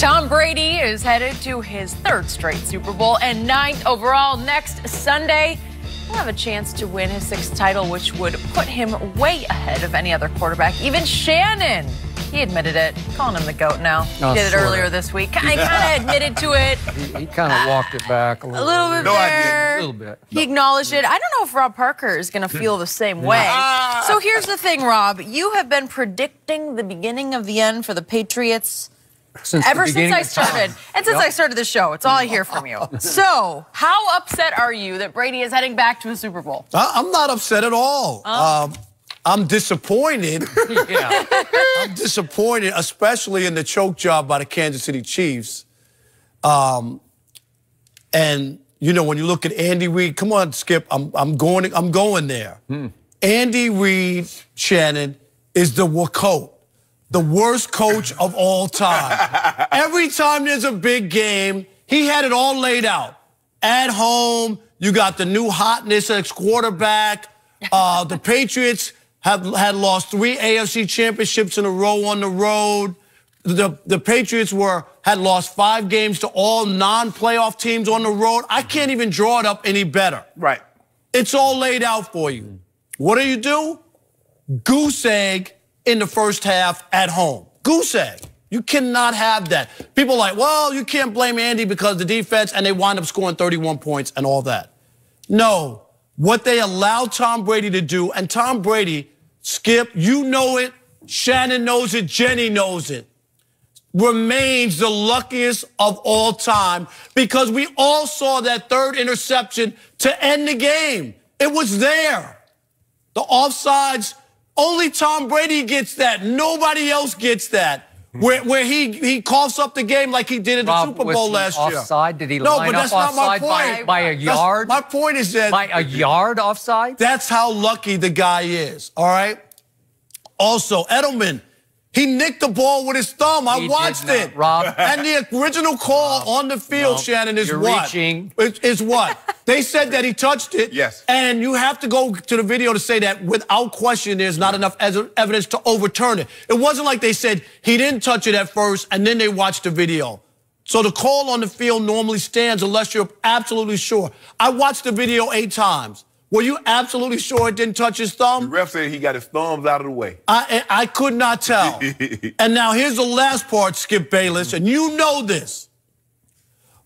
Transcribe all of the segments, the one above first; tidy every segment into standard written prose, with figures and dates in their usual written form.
Tom Brady is headed to his third straight Super Bowl and 9th overall next Sunday. He'll have a chance to win his 6th title, which would put him way ahead of any other quarterback. Even Shannon, he admitted it, calling him the GOAT now. He did it earlier this week. I kind of admitted to it. He kind of walked it back a little bit. No, there. I didn't. A little bit. He acknowledged it. I don't know if Rob Parker is going to feel the same way. So here's the thing, Rob. You have been predicting the beginning of the end for the Patriots ever since I started. And since I started the show, it's all I hear from you. So, how upset are you that Brady is heading back to the Super Bowl? I'm not upset at all. I'm disappointed. I'm disappointed, especially in the choke job by the Kansas City Chiefs. And you know, when you look at Andy Reid, come on, Skip, I'm going there. Andy Reid, Shannon, is the WCOAT. The worst coach of all time. Every time there's a big game, he had it all laid out. At home, you got the new hotness ex-quarterback. The Patriots had lost 3 AFC championships in a row on the road. The Patriots had lost 5 games to all non-playoff teams on the road. I can't even draw it up any better. Right. It's all laid out for you. What do? Goose egg in the first half at home. Goose egg. You cannot have that. People are like, well, you can't blame Andy because the defense, and they wind up scoring 31 points and all that. No. What they allowed Tom Brady to do, and Tom Brady, Skip, you know it, Shannon knows it, Jenny knows it, remains the luckiest of all time because we all saw that 3rd interception to end the game. It was there. The offsides, only Tom Brady gets that. Nobody else gets that. Where he coughs up the game like he did at the Super Bowl last year. Offside? Did he line up offside by a yard? My point is that... By a yard offside? That's how lucky the guy is, all right? Also, Edelman, he nicked the ball with his thumb. I watched it. Rob. And the original call on the field, Shannon, is what? Is what? They said that he touched it. Yes. And you have to go to the video to say that without question there's not enough evidence to overturn it. It wasn't like they said he didn't touch it at first and then they watched the video. So the call on the field normally stands unless you're absolutely sure. I watched the video 8 times. Were you absolutely sure it didn't touch his thumb? The ref said he got his thumbs out of the way. I could not tell. And now here's the last part, Skip Bayless, and you know this.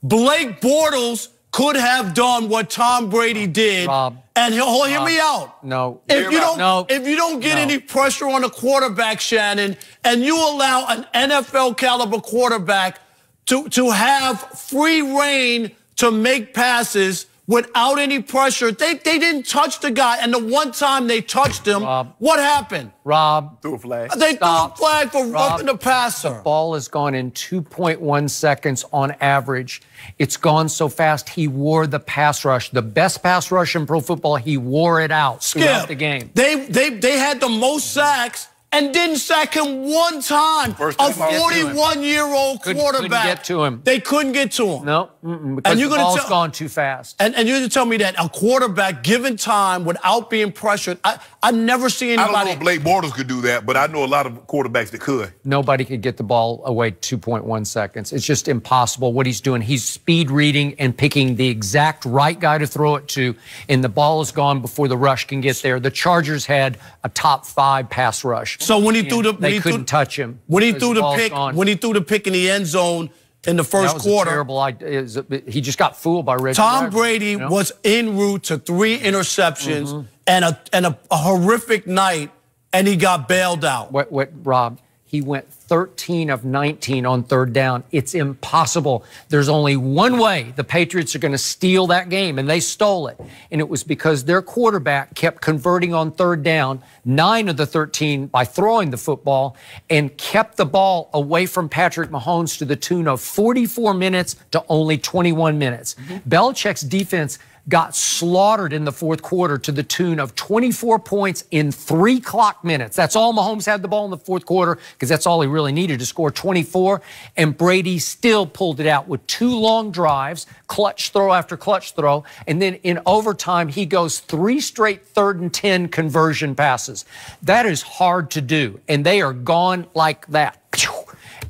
Blake Bortles could have done what Tom Brady did. Rob, and hear me out. No. If you don't get any pressure on a quarterback, Shannon, and you allow an NFL caliber quarterback to have free reign to make passes without any pressure, they didn't touch the guy. And the one time they touched him, what happened? Rob. Threw a flag. They threw a flag for roughing the passer. The ball has gone in 2.1 seconds on average. It's gone so fast, he wore the pass rush. The best pass rush in pro football, he wore it out throughout the game. They had the most sacks and didn't sack him one time. A 41-year-old quarterback. Couldn't get to him. They couldn't get to him. No, because the ball's gone too fast. And you're going to tell me that a quarterback, given time, without being pressured, I never see anybody. I don't know if Blake Bortles could do that, but I know a lot of quarterbacks that could. Nobody could get the ball away 2.1 seconds. It's just impossible what he's doing. He's speed reading and picking the exact right guy to throw it to, and the ball is gone before the rush can get there. The Chargers had a top 5 pass rush. So when he threw they couldn't touch him. When he threw the pick in the end zone in the first quarter, terrible idea. He just got fooled by Reggie. Tom Brady was en route to 3 interceptions and a horrific night, and he got bailed out. Rob? He went 13 of 19 on 3rd down. It's impossible. There's only one way the Patriots are going to steal that game, and they stole it. And it was because their quarterback kept converting on 3rd down, 9 of the 13 by throwing the football, and kept the ball away from Patrick Mahomes to the tune of 44 minutes to only 21 minutes. Belichick's defense got slaughtered in the 4th quarter to the tune of 24 points in 3 clock minutes. That's all Mahomes had the ball in the 4th quarter because that's all he really needed to score 24. And Brady still pulled it out with 2 long drives, clutch throw after clutch throw. And then in overtime, he goes 3 straight 3rd and 10 conversion passes. That is hard to do. And they are gone like that.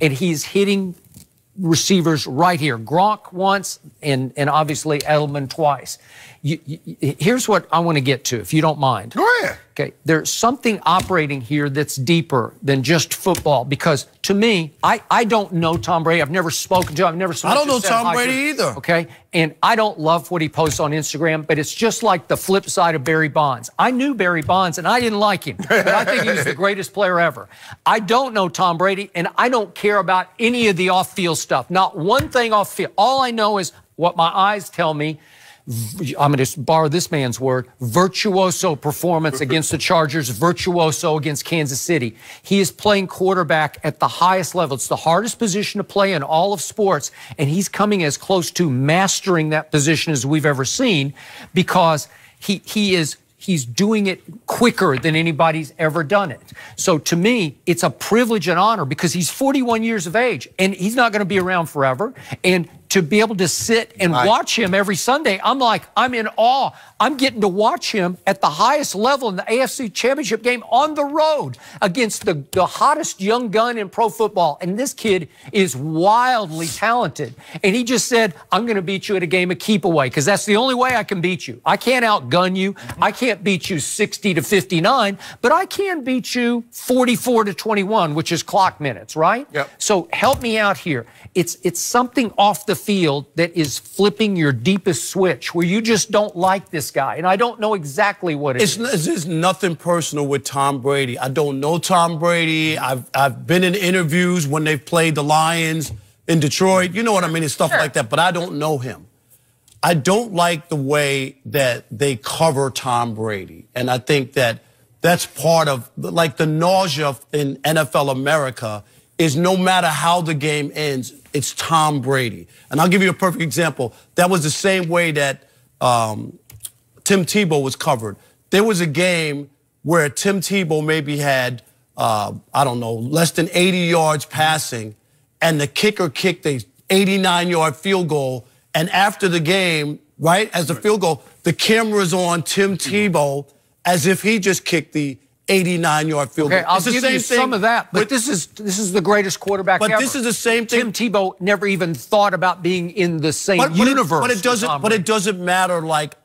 And he's hitting receivers right here. Gronk once, and obviously Edelman twice. Here's what I want to get to, if you don't mind. Go ahead. Okay, there's something operating here that's deeper than just football, because to me, I don't know Tom Brady. I've never spoken to him. I've never so I don't know said Tom hi Brady to him. either. Okay, and I don't love what he posts on Instagram, but it's just like the flip side of Barry Bonds. I knew Barry Bonds, and I didn't like him, but I think he was the greatest player ever. I don't know Tom Brady, and I don't care about any of the off-field stuff. Not one thing off-field. All I know is what my eyes tell me. I'm going to borrow this man's word, virtuoso performance against the Chargers, virtuoso against Kansas City. He is playing quarterback at the highest level. It's the hardest position to play in all of sports, and he's coming as close to mastering that position as we've ever seen, because he's doing it quicker than anybody's ever done it. So to me, it's a privilege and honor, because he's 41 years of age, and he's not going to be around forever. And to be able to sit and watch him every Sunday, I'm in awe. I'm getting to watch him at the highest level in the AFC Championship game on the road against the hottest young gun in pro football. And this kid is wildly talented. And he just said, I'm going to beat you at a game of keep away, because that's the only way I can beat you. I can't outgun you. I can't beat you 60-59, but I can beat you 44-21, which is clock minutes, right? Yep. So help me out here. It's something off the field that is flipping your deepest switch, where you just don't like this guy, and I don't know exactly what it is. It's nothing personal with Tom Brady. I don't know Tom Brady. I've been in interviews when they've played the Lions in Detroit. You know what I mean? And stuff like that, but I don't know him. I don't like the way that they cover Tom Brady, and I think that that's part of, like, the nausea in NFL America is no matter how the game ends, it's Tom Brady. And I'll give you a perfect example. That was the same way that Tim Tebow was covered. There was a game where Tim Tebow maybe had, I don't know, less than 80 yards passing, and the kicker kicked a 89-yard field goal. And after the game, right, as the field goal, the camera's on Tim Tebow as if he just kicked the 89-yard field goal. Okay, I'll give you some of that, but this is the greatest quarterback ever. But this is the same thing. Tim Tebow never even thought about being in the same universe. But it doesn't matter. Like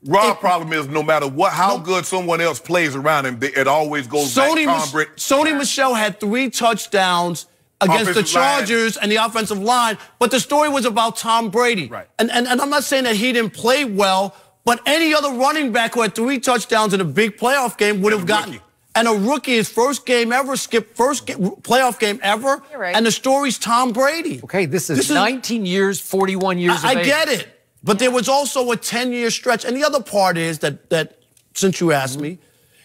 Rob's problem is no matter how good someone else plays around him, it always goes back to Tom Brady. Sony Michel had 3 touchdowns against the Chargers and the offensive line, but the story was about Tom Brady. Right. And I'm not saying that he didn't play well, but any other running back who had 3 touchdowns in a big playoff game would have gotten. And a rookie, his first game ever, playoff game ever. You're right. And the story's Tom Brady. Okay, this is 19 years, 41 years of age. I get it. But there was also a 10-year stretch. And the other part is that since you asked me,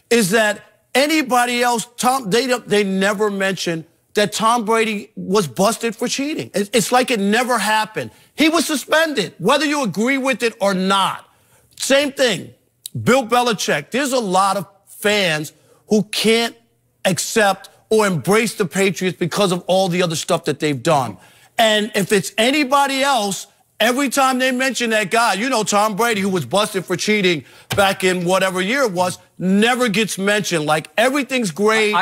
is that anybody else, they never mentioned that Tom Brady was busted for cheating. It's like it never happened. He was suspended, whether you agree with it or not. Same thing, Bill Belichick. There's a lot of fans who can't accept or embrace the Patriots because of all the other stuff that they've done. And if it's anybody else, every time they mention that guy, you know, Tom Brady, who was busted for cheating back in whatever year it was, never gets mentioned. Like, everything's great.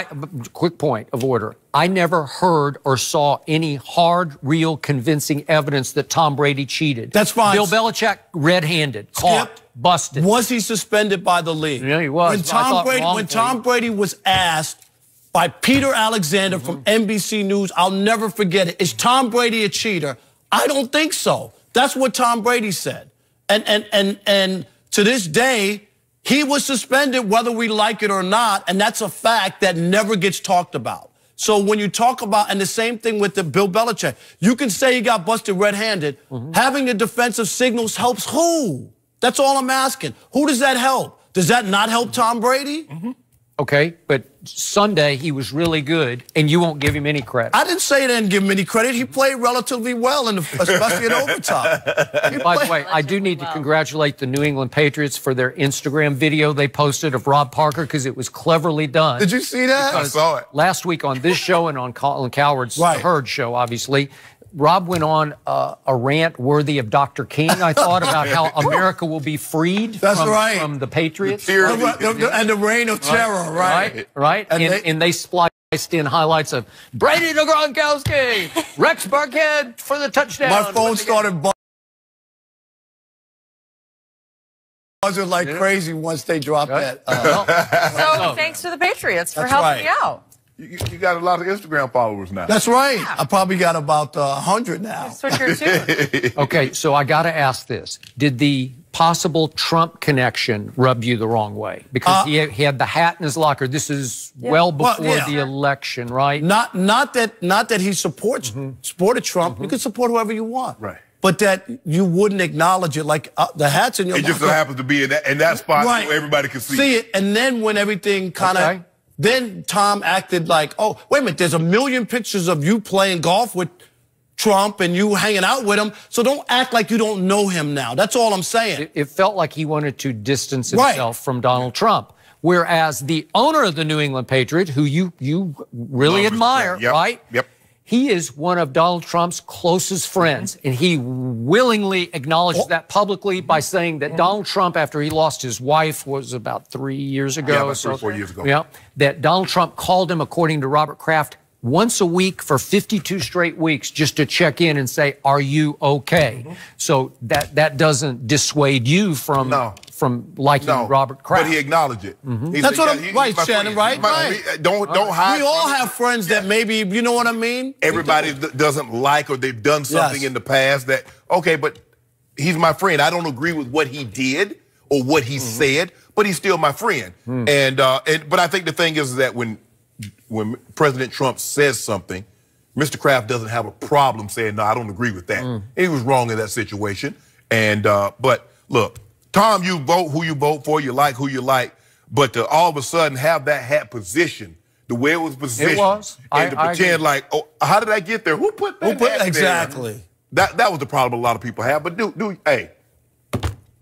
Quick point of order. I never heard or saw any hard, real, convincing evidence that Tom Brady cheated. That's fine. Bill Belichick, red-handed, caught, busted. Was he suspended by the league? Yeah, he was. When Tom Brady was asked by Peter Alexander from NBC News, I'll never forget it, is Tom Brady a cheater? I don't think so. That's what Tom Brady said. And to this day, he was suspended whether we like it or not, and that's a fact that never gets talked about. So when you talk about, and the same thing with the Bill Belichick, you can say he got busted red-handed. Having the defensive signals helps who? That's all I'm asking. Who does that help? Does that not help Tom Brady? Okay, but Sunday he was really good, and you won't give him any credit. I didn't say I didn't give him any credit. He played relatively well, especially in overtime. By the way, I do need to congratulate the New England Patriots for their Instagram video they posted of Rob Parker, because it was cleverly done. Did you see that? I saw it. Last week on this show and on Colin Cowherd's The Herd show, obviously, Rob went on a rant worthy of Dr. King, I thought, about how America will be freed from the Patriots. And the reign of terror, right? Right. And they spliced in highlights of Brady to Gronkowski, Rex Burkhead for the touchdown. My phone started buzzing like crazy once they dropped that. So thanks to the Patriots for helping me out. You got a lot of Instagram followers now. That's right. Yeah. I probably got about 100 now. Switch your tune. Okay, so I got to ask this. Did the possible Trump connection rub you the wrong way? Because he had the hat in his locker. This is well before the election, right? Not that he supported Trump. You can support whoever you want. Right. But that you wouldn't acknowledge it, like the hat's in your locker. It just so happens to be in that spot so everybody can see it. And then when everything kind of... Then Tom acted like, oh, wait a minute, there's a million pictures of you playing golf with Trump and you hanging out with him, so don't act like you don't know him now. That's all I'm saying. It felt like he wanted to distance himself from Donald Trump, whereas the owner of the New England Patriots, who you really admire, right? Yep. He is one of Donald Trump's closest friends, and he willingly acknowledged that publicly by saying that Donald Trump, after he lost his wife, was about 3 years ago. Yeah, about 3 or 4 years ago. Yeah, that Donald Trump called him, according to Robert Kraft, once a week for 52 straight weeks just to check in and say, are you okay? So that doesn't dissuade you from liking Robert Kraft. But he acknowledged it. That's what I'm right, Shannon, right? Don't hide. We all have friends that maybe, you know what I mean? Everybody doesn't like or they've done something in the past that, okay, but he's my friend. I don't agree with what he did or what he said, but he's still my friend. But I think the thing is that when President Trump says something, Mr. Kraft doesn't have a problem saying, no, I don't agree with that. He was wrong in that situation. But look, Tom, you vote who you vote for, you like who you like, but to all of a sudden have that hat positioned the way it was positioned, and to pretend like, oh, how did I get there? Who put that hat there? Exactly. That was the problem a lot of people have. But hey,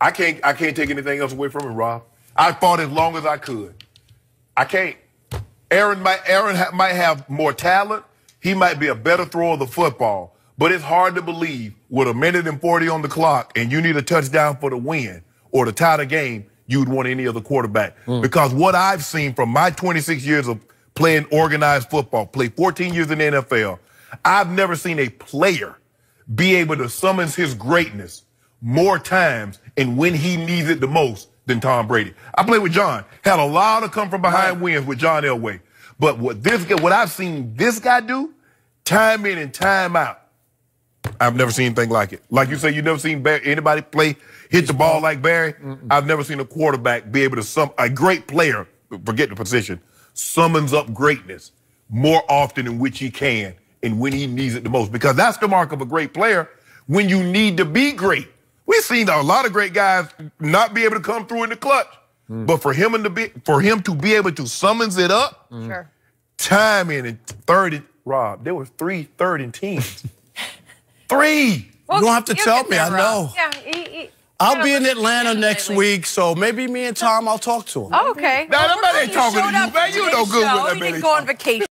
I can't take anything else away from him, Rob. I fought as long as I could. I can't. Aaron might have more talent. He might be a better thrower of the football. But it's hard to believe with 1:40 on the clock and you need a touchdown for the win or to tie the game, you'd want any other quarterback. Because what I've seen from my 26 years of playing organized football, played 14 years in the NFL, I've never seen a player be able to summons his greatness more times and when he needs it the most than Tom Brady. I played with John. Had a lot of come from behind wins with John Elway. But what I've seen this guy do, time in and time out, I've never seen anything like it. Like you say, you've never seen anybody hit the ball like Barry. I've never seen a quarterback be able to a great player, forget the position, summons up greatness more often in which he can and when he needs it the most. Because that's the mark of a great player, when you need to be great. We've seen a lot of great guys not be able to come through in the clutch. But for him to be able to summons it up, time in and Rob, there were 3 3rd and 10s. 3. Well, you don't have to tell me, I know. Yeah, I'll be in Atlanta next week, so maybe me and Tom, I'll talk to him. Oh, okay. Now, that man ain't talking to you, man. You no good with that man. He didn't go on vacation.